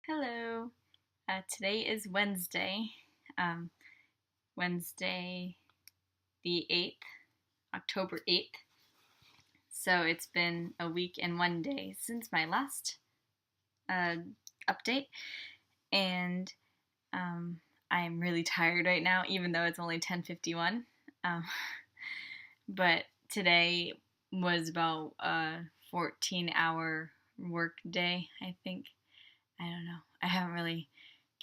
Hello. Today is Wednesday, um, Wednesday the 8th, October 8th. So it's been a week and 1 day since my last uh, update, and um, I'm really tired right now, even though it's only 10:51. Um, but today was about a 14-hour work day, I think. I don't know. I haven't really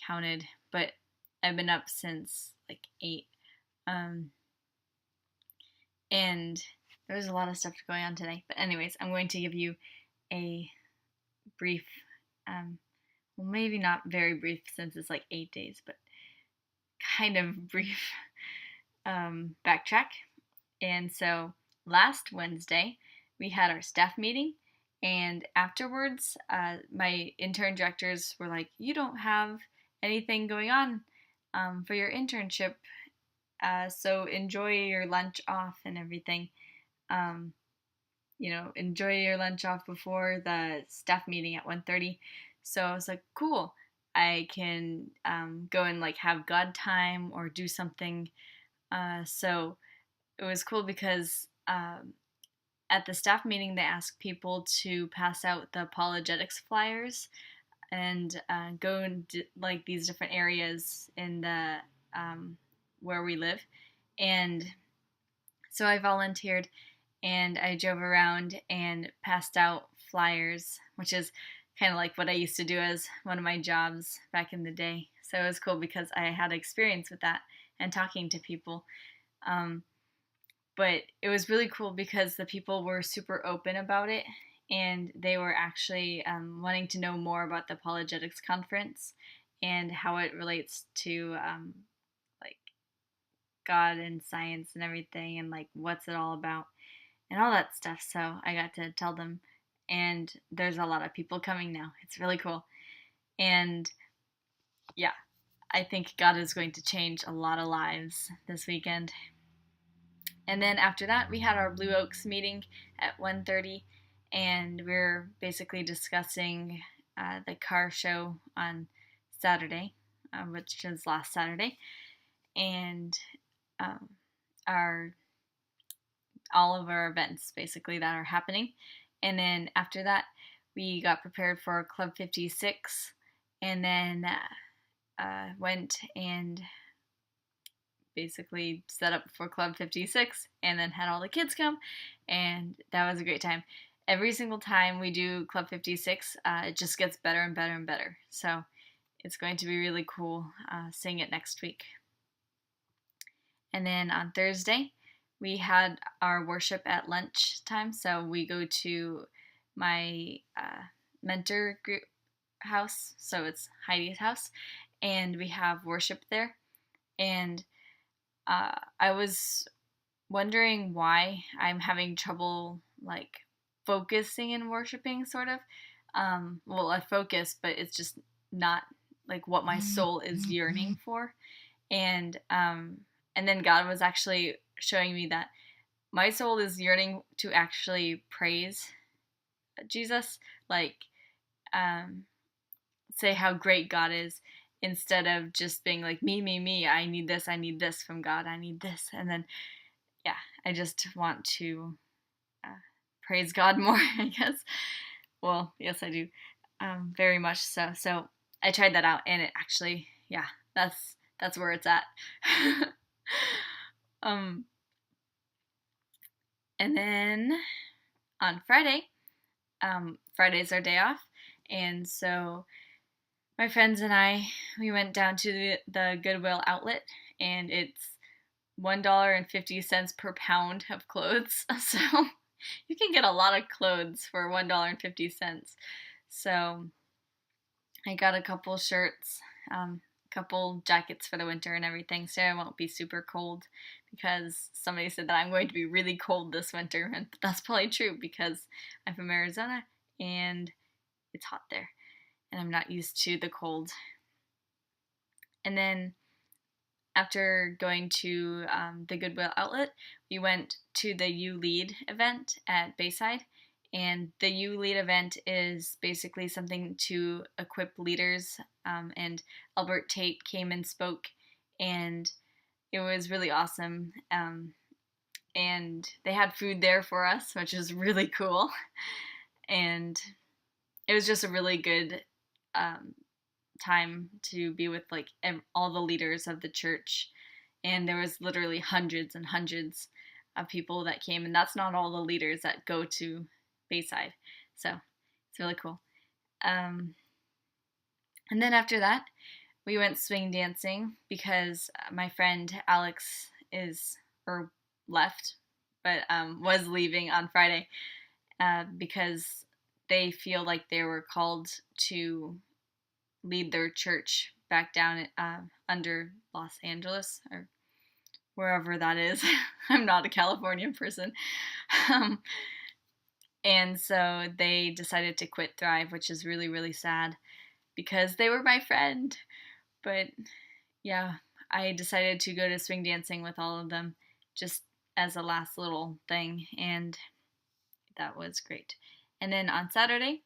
counted, but I've been up since like 8. Um, and there was a lot of stuff going on today. But anyways, I'm going to give you a brief, well, maybe not very brief since it's like 8 days, but kind of brief backtrack. And so last Wednesday, we had our staff meeting. And afterwards, my intern directors were like, "You don't have anything going on for your internship, so enjoy your lunch off and everything. Um, enjoy your lunch off before the staff meeting at 1:30." So I was like, "Cool, I can go and like have God time or do something." So it was cool because at the staff meeting they asked people to pass out the apologetics flyers and go in like these different areas in the where we live. And so I volunteered and I drove around and passed out flyers, which is kind of like what I used to do as one of my jobs back in the day. So it was cool because I had experience with that and talking to people. But it was really cool because the people were super open about it, and they were actually wanting to know more about the apologetics conference and how it relates to like God and science and everything, and like what's it all about and all that stuff. So I got to tell them, and there's a lot of people coming now. It's really cool. And yeah, I think God is going to change a lot of lives this weekend. And then after that, we had our Blue Oaks meeting at 1:30, and we are basically discussing the car show on Saturday, which is last Saturday, and um, our all of our events basically that are happening. And then after that, we got prepared for Club 56, and then went and basically set up for Club 56 and then had all the kids come, and that was a great time. Every single time we do Club 56, it just gets better and better and better. So it's going to be really cool seeing it next week. And then on Thursday, we had our worship at lunchtime. So we go to my mentor group house, so it's Heidi's house, and we have worship there. And I was wondering why I'm having trouble like focusing and worshiping, sort of. Well, I focus, but it's just not like what my soul is yearning for. And then God was actually showing me that my soul is yearning to actually praise Jesus, like say how great God is, instead of just being like me, I need this from God, I need this. And then yeah, I just want to praise God more, I guess. Well, yes, I do, very much so. So I tried that out, and it actually, yeah, that's where it's at. um and then on Friday, Friday's our day off, and so my friends and we went down to the Goodwill outlet, and it's $1.50 per pound of clothes. So you can get a lot of clothes for $1.50. So I got a couple shirts, a couple jackets for the winter and everything, so I won't be super cold, because somebody said that I'm going to be really cold this winter, and that's probably true because I'm from Arizona and it's hot there, and I'm not used to the cold. And then after going to the Goodwill outlet, we went to the You Lead event at Bayside, And the You Lead event is basically something to equip leaders. And Albert Tate came and spoke, and it was really awesome. And they had food there for us, which is really cool. And it was just a really good time to be with like all the leaders of the church. And there was literally hundreds and hundreds of people that came, and that's not all the leaders that go to Bayside. So it's really cool. And then after that, we went swing dancing because my friend Alex left, but was leaving on Friday because they feel like they were called to lead their church back down under Los Angeles or wherever that is. I'm not a California person. And so they decided to quit Thrive, which is really, really sad because they were my friend. But yeah, I decided to go to swing dancing with all of them just as a last little thing, and that was great. And then on Saturday,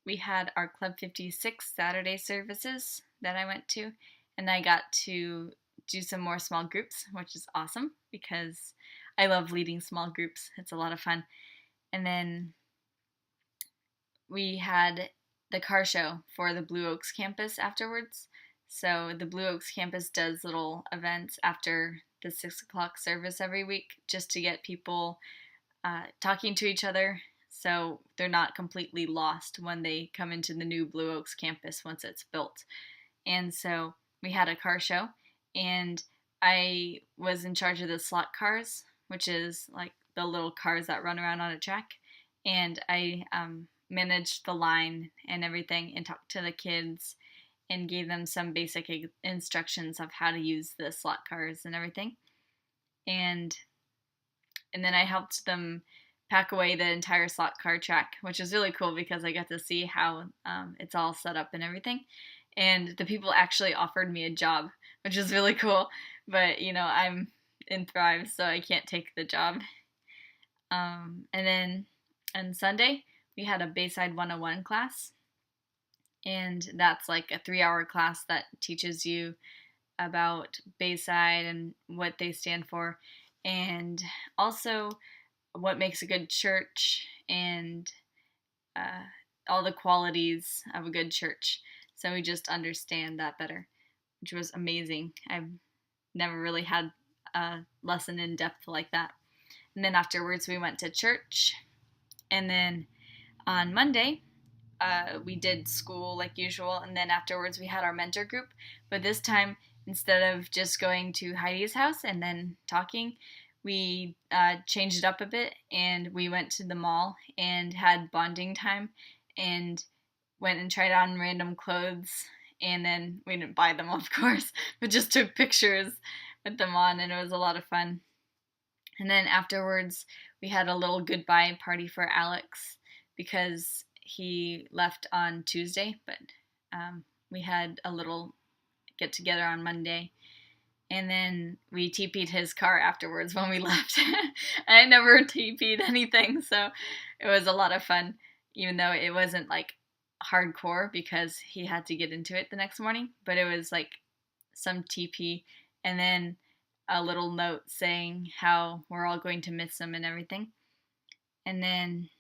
we had our Club 56 Saturday services that I went to, and I got to do some more small groups, which is awesome because I love leading small groups. It's a lot of fun. And then we had the car show for the Blue Oaks campus afterwards. So the Blue Oaks campus does little events after the 6 o'clock service every week just to get people talking to each other so they're not completely lost when they come into the new Blue Oaks campus once it's built. And so we had a car show, and I was in charge of the slot cars, which is like the little cars that run around on a track. And I managed the line and everything and talked to the kids and gave them some basic instructions of how to use the slot cars and everything. And then I helped them pack away the entire slot car track, which is really cool because I got to see how it's all set up and everything. And the people actually offered me a job, which is really cool. But, I'm in Thrive, so I can't take the job. And then on Sunday, we had a Bayside 101 class. And that's like a 3-hour class that teaches you about Bayside and what they stand for, and also what makes a good church and all the qualities of a good church. So we just understand that better, which was amazing. I've never really had a lesson in depth like that. And then afterwards we went to church. And then on Monday, we did school like usual. And then afterwards we had our mentor group. But this time, instead of just going to Heidi's house and then talking, we changed it up a bit, and we went to the mall and had bonding time and went and tried on random clothes. And then we didn't buy them, of course, but just took pictures with them on, and it was a lot of fun. And then afterwards, we had a little goodbye party for Alex because he left on Tuesday, but we had a little get together on Monday. And then we TP'd his car afterwards when we left. I never TP'd anything, so it was a lot of fun, even though it wasn't like hardcore because he had to get into it the next morning. But it was like some TP and then a little note saying how we're all going to miss him and everything. And then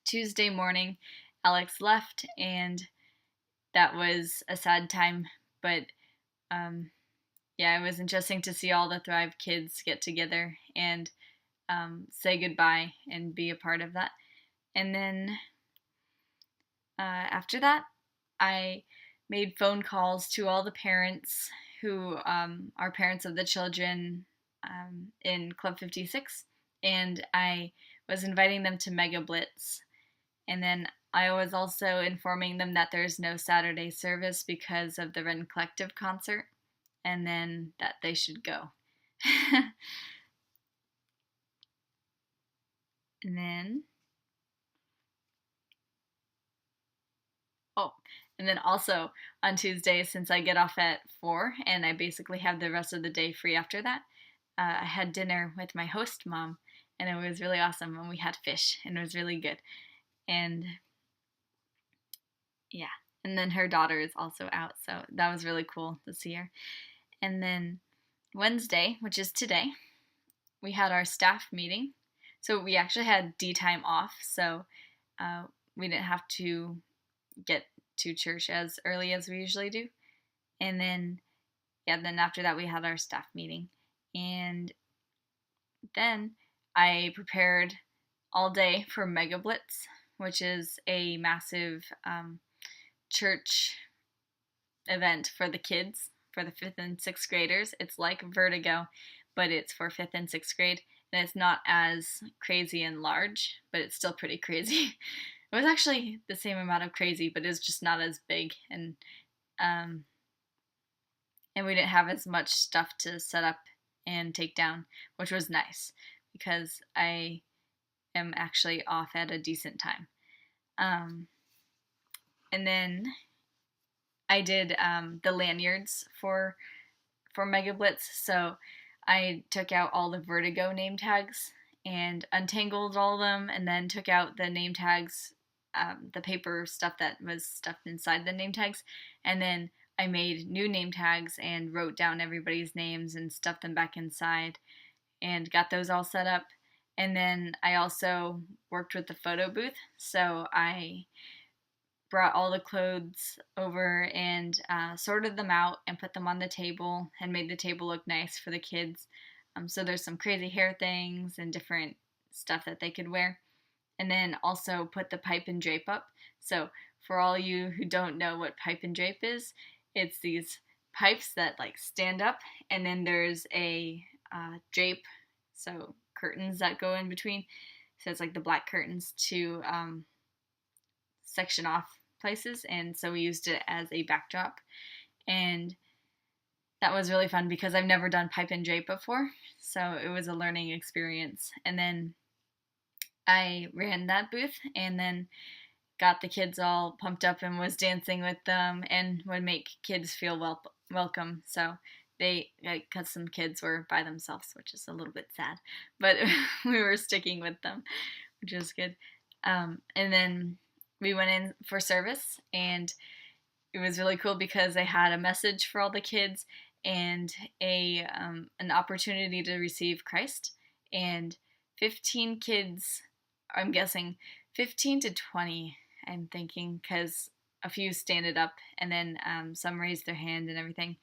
Tuesday morning, Alex left, and that was a sad time, but yeah, it was interesting to see all the Thrive kids get together and say goodbye and be a part of that. And then after that, I made phone calls to all the parents who are parents of the children in Club 56, and I was inviting them to Mega Blitz. And then I was also informing them that there's no Saturday service because of the Ren Collective concert, and then that they should go. And then, and then also on Tuesday, since I get off at 4 and I basically have the rest of the day free after that, I had dinner with my host mom, and it was really awesome. And we had fish, and it was really good. And yeah, and then her daughter is also out, so that was really cool to see her. And then Wednesday, which is today, we had our staff meeting. So we actually had D time off, so we didn't have to get to church as early as we usually do. And then, then after that we had our staff meeting. And then I prepared all day for Mega Blitz, which is a massive church event for the kids, for the 5th and 6th graders. It's like Vertigo, but it's for 5th and 6th grade, and it's not as crazy and large, but it's still pretty crazy. It was actually the same amount of crazy, but it's just not as big, and we didn't have as much stuff to set up and take down, which was nice because I am actually off at a decent time. And then I did the lanyards for Mega Blitz, so I took out all the Vertigo name tags and untangled all of them, and then took out the name tags, the paper stuff that was stuffed inside the name tags, and then I made new name tags and wrote down everybody's names and stuffed them back inside and got those all set up. And then I also worked with the photo booth, so I brought all the clothes over and sorted them out and put them on the table and made the table look nice for the kids. So there's some crazy hair things and different stuff that they could wear. And then also put the pipe and drape up. So for all you who don't know what pipe and drape is, it's these pipes that like stand up, and then there's a drape, so curtains that go in between. So it's like the black curtains to section off places, and so we used it as a backdrop. And that was really fun because I've never done pipe and drape before, so it was a learning experience. And then I ran that booth and then got the kids all pumped up and was dancing with them and would make kids feel welcome. So because some kids were by themselves, which is a little bit sad, but we were sticking with them, which was good. And then we went in for service, and it was really cool because they had a message for all the kids and an opportunity to receive Christ. And 15 kids, I'm guessing 15 to 20, I'm thinking, because a few standed up and then some raised their hand and everything.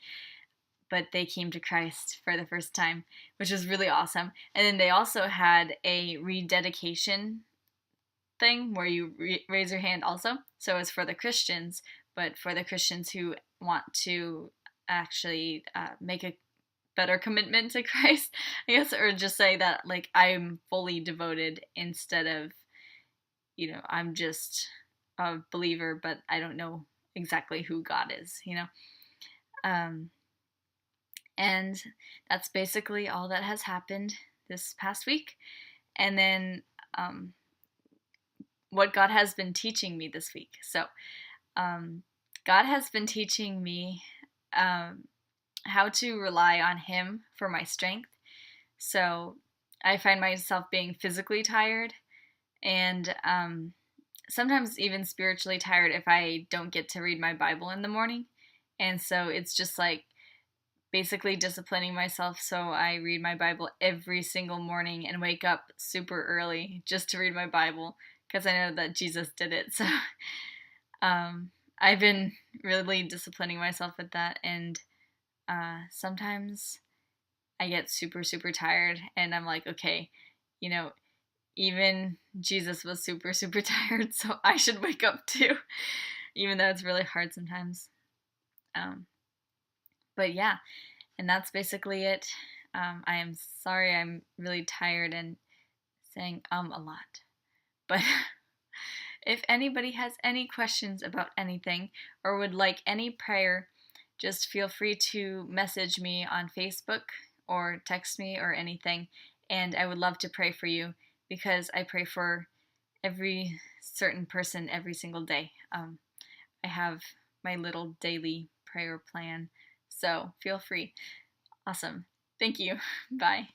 But they came to Christ for the first time, which was really awesome. And then they also had a rededication thing where you raise your hand also. So it's for the Christians, but for the Christians who want to actually make a better commitment to Christ, I guess, or just say that like I'm fully devoted instead of, I'm just a believer, but I don't know exactly who God is, and that's basically all that has happened this past week. And then what God has been teaching me this week. So God has been teaching me how to rely on Him for my strength. So I find myself being physically tired and sometimes even spiritually tired if I don't get to read my Bible in the morning. And so it's just like basically disciplining myself so I read my Bible every single morning and wake up super early just to read my Bible, because I know that Jesus did it. So I've been really disciplining myself with that, and sometimes I get super, super tired, and I'm like, okay, even Jesus was super, super tired, so I should wake up too, even though it's really hard sometimes. But yeah, and that's basically it. I am sorry I'm really tired and saying a lot. But if anybody has any questions about anything or would like any prayer, just feel free to message me on Facebook or text me or anything, and I would love to pray for you because I pray for every certain person every single day. I have my little daily prayer plan, so feel free. Awesome. Thank you. Bye.